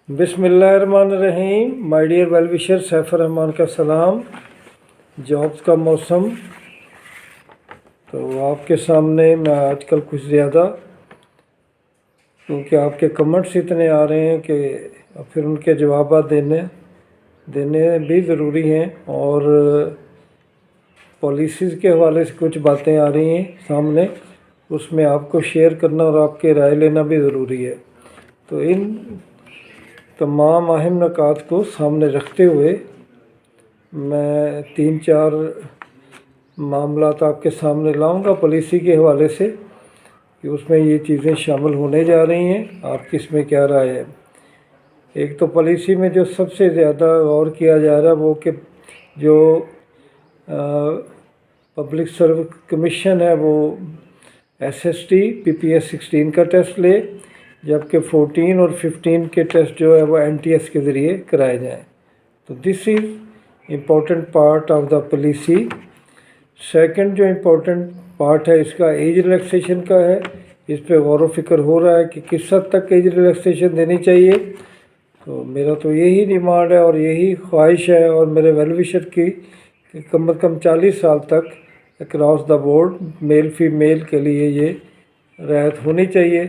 बिस्मिल्लाहिर्रहमानिर्रहीम। My dear well wisher, Saifur Rahman का सलाम। जॉब्स का मौसम तो आपके सामने मैं आजकल कुछ ज़्यादा, क्योंकि आपके कमेंट्स इतने आ रहे हैं कि फिर उनके जवाब देने भी ज़रूरी हैं, और पॉलिसीज़ के हवाले से कुछ बातें आ रही हैं सामने, उसमें आपको शेयर करना और आपके राय लेना भी ज़रूरी है। तो इन तमाम अहम नुकात को सामने रखते हुए मैं 3-4 मामलात आपके सामने लाऊंगा पॉलिसी के हवाले से कि उसमें ये चीज़ें शामिल होने जा रही हैं। आपकी इसमें क्या राय है? एक तो पॉलिसी में जो सबसे ज़्यादा गौर किया जा रहा है वो कि जो पब्लिक सर्विस कमीशन है वो SST PPS 16 का टेस्ट ले, जबकि 14 और 15 के टेस्ट जो है वो NTS के ज़रिए कराए जाएँ। तो this is important part of the policy. Second जो इम्पोर्टेंट पार्ट है इसका एज रिलैक्सेशन का है। इस पे गौर व फिक्र हो रहा है कि किस हद तक एज रिलैक्सेशन देनी चाहिए। तो मेरा तो यही डिमांड है और यही ख्वाहिश है, और मेरे वेल विशर की कि कम से कम 40 साल तक across the board male female के लिए ये रियायत होनी चाहिए,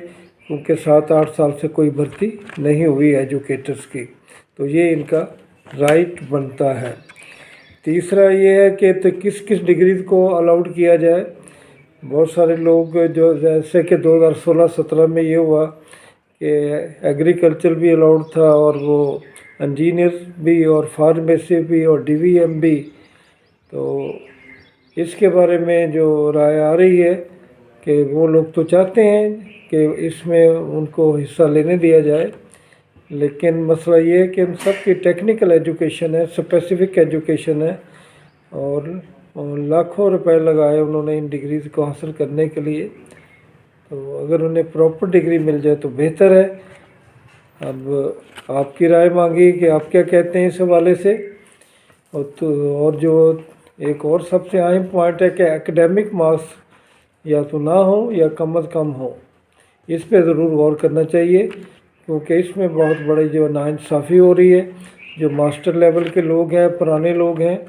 क्योंकि 7-8 साल से कोई भर्ती नहीं हुई एजुकेटर्स की, तो ये इनका राइट बनता है। तीसरा ये है कि तो किस किस डिग्री को अलाउड किया जाए। बहुत सारे लोग जो जैसे कि 2016-17 में ये हुआ कि एग्रीकल्चर भी अलाउड था, और वो इंजीनियर भी, और फार्मेसी भी, और DVM भी। तो इसके बारे में जो राय आ रही है कि वो लोग तो चाहते हैं कि इसमें उनको हिस्सा लेने दिया जाए, लेकिन मसला ये है कि उन सब की टेक्निकल एजुकेशन है, स्पेसिफिक एजुकेशन है, और लाखों रुपए लगाए उन्होंने इन डिग्रीज़ को हासिल करने के लिए। तो अगर उन्हें प्रॉपर डिग्री मिल जाए तो बेहतर है। अब आपकी राय मांगी कि आप क्या कहते हैं इस हवाले से। और जो एक और सबसे अहम पॉइंट है कि एकेडमिक मार्क्स या तो ना हो या कम अज़ कम हो, इस पे ज़रूर गौर करना चाहिए, क्योंकि इसमें बहुत बड़ी जो नाइंसाफ़ी हो रही है। जो मास्टर लेवल के लोग हैं, पुराने लोग हैं,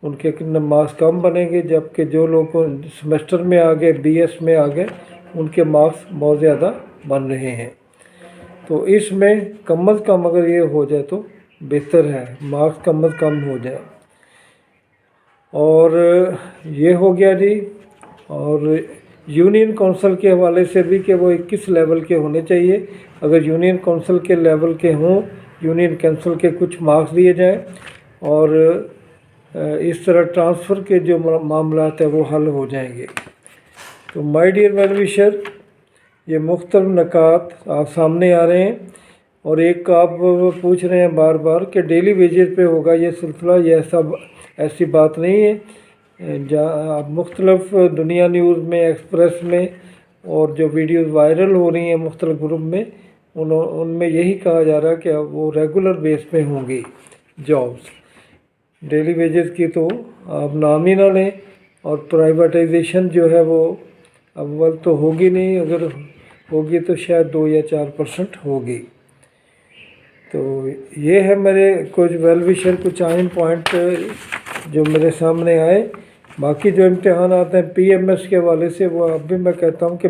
उनके मार्क्स कम बनेंगे, जबकि जो लोग सेमेस्टर में आ गए, BS में आ गए, उनके मार्क्स बहुत ज़्यादा बन रहे हैं। तो इसमें कम अज़ कम अगर ये हो जाए तो बेहतर है, मार्क्स कम अज़ कम हो जाए। और ये हो गया जी। और यूनियन काउंसिल के हवाले से भी कि वो 21 लेवल के होने चाहिए। अगर यूनियन काउंसिल के लेवल के हों, यूनियन काउंसिल के कुछ मार्क्स दिए जाएं, और इस तरह ट्रांसफ़र के जो मामलात है वो हल हो जाएंगे। तो माय डियर वेल विशर, ये मुख्तलिफ नकात आप सामने आ रहे हैं। और एक आप पूछ रहे हैं बार बार कि डेली वेजेस पे होगा ये सिलसिला। ये ऐसी बात नहीं है। जहाँ आप मुख्तलिफ दुनिया न्यूज़ में, एक्सप्रेस में, और जो वीडियोज़ वायरल हो रही हैं मुख्तलिफ ग्रुप में, उनमें यही कहा जा रहा है कि वो रेगुलर बेस पे होंगी जॉब्स। डेली वेजेस की तो आप नाम ही ना लें। और प्राइवेटाइजेशन जो है वो अव्वल तो होगी नहीं, अगर होगी तो शायद 2 या 4% होगी। तो ये है मेरे कुछ वेल विशर, कुछ अहम पॉइंट जो मेरे सामने आए। बाकी जो इम्तिहान आते हैं PMS के हवाले से, वो अब भी मैं कहता हूँ कि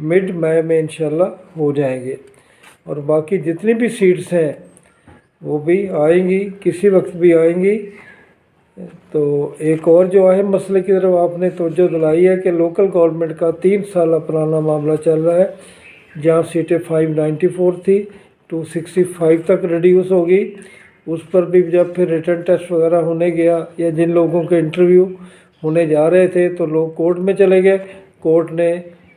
मिड मई में इंशाल्लाह हो जाएंगे। और बाकी जितनी भी सीट्स हैं वो भी आएंगी, किसी वक्त भी आएंगी। तो एक और जो अहम मसले की तरफ आपने तवज्जो दिलाई है कि लोकल गवर्नमेंट का 3 साल पुराना मामला चल रहा है, जहाँ सीटें 594 थी 265 तक रिड्यूस होगी। उस पर भी जब फिर रिटर्न टेस्ट वगैरह होने गया, या जिन लोगों के इंटरव्यू होने जा रहे थे, तो लोग कोर्ट में चले गए। कोर्ट ने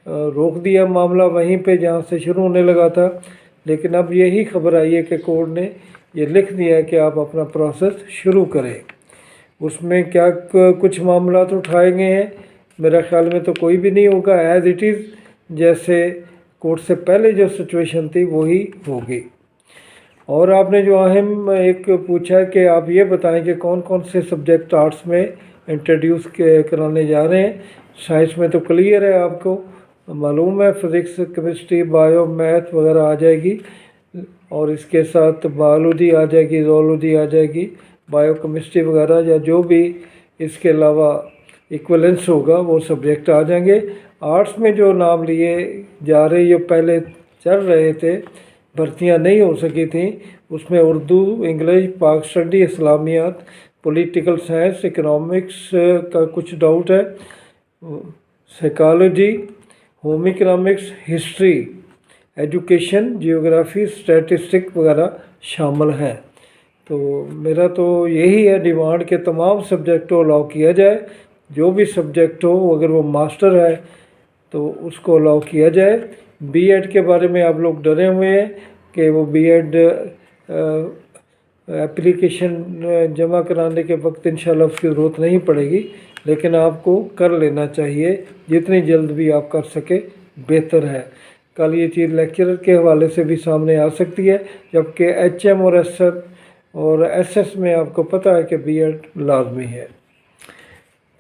रोक दिया मामला वहीं पे जहाँ से शुरू होने लगा था। लेकिन अब यही खबर आई है कि कोर्ट ने ये लिख दिया है कि आप अपना प्रोसेस शुरू करें। उसमें क्या कुछ मामला तो उठाए गए हैं, मेरा ख्याल में तो कोई भी नहीं होगा। एज़ इट इज़ जैसे कोर्ट से पहले जो सिचुएशन थी वही होगी। और आपने जो अहम एक पूछा है कि आप ये बताएं कि कौन कौन से सब्जेक्ट आर्ट्स में इंट्रोड्यूस कराने जा रहे हैं। साइंस में तो क्लियर है, आपको मालूम है, फिज़िक्स, केमिस्ट्री, बायो, मैथ वगैरह आ जाएगी। और इसके साथ बायोलॉजी आ जाएगी, ज़ूलॉजी आ जाएगी, बायोकेमिस्ट्री वगैरह, या जो भी इसके अलावा इक्वलेंस होगा वो सब्जेक्ट आ जाएंगे। आर्ट्स में जो नाम लिए जा रहे, ये पहले चल रहे थे, भर्तियां नहीं हो सकी थी, उसमें उर्दू, इंग्लिश, पाक स्टडी, इस्लामियात, पॉलिटिकल साइंस, इकोनॉमिक्स का कुछ डाउट है, psychology, home economics, history, education, geography, statistic वगैरह शामिल हैं। तो मेरा तो यही है डिमांड कि तमाम सब्जेक्ट को अलाउ किया जाए, जो भी सब्जेक्ट हो, अगर वो मास्टर है तो उसको अलाउ किया जाए। बीएड के बारे में आप लोग डरे हुए हैं कि वो बीएड एप्लीकेशन जमा कराने के वक्त इंशाल्लाह उसकी ज़रूरत नहीं पड़ेगी, लेकिन आपको कर लेना चाहिए, जितनी जल्द भी आप कर सके बेहतर है। कल ये चीज़ लेक्चरर के हवाले से भी सामने आ सकती है, जबकि एचएम और एसएम और एसएस में आपको पता है कि बीएड लाजमी है।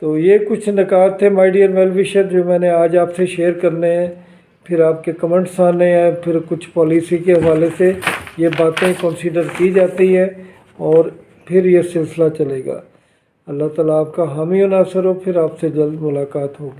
तो ये कुछ निकात थे माय डियर वेल विशर जो मैंने आज आपसे शेयर करने हैं। फिर आपके कमेंट्स आने हैं, फिर कुछ पॉलिसी के हवाले से ये बातें कंसीडर की जाती है और फिर ये सिलसिला चलेगा। अल्लाह ताला आपका हामी और नासर हो। फिर आपसे जल्द मुलाकात होगी।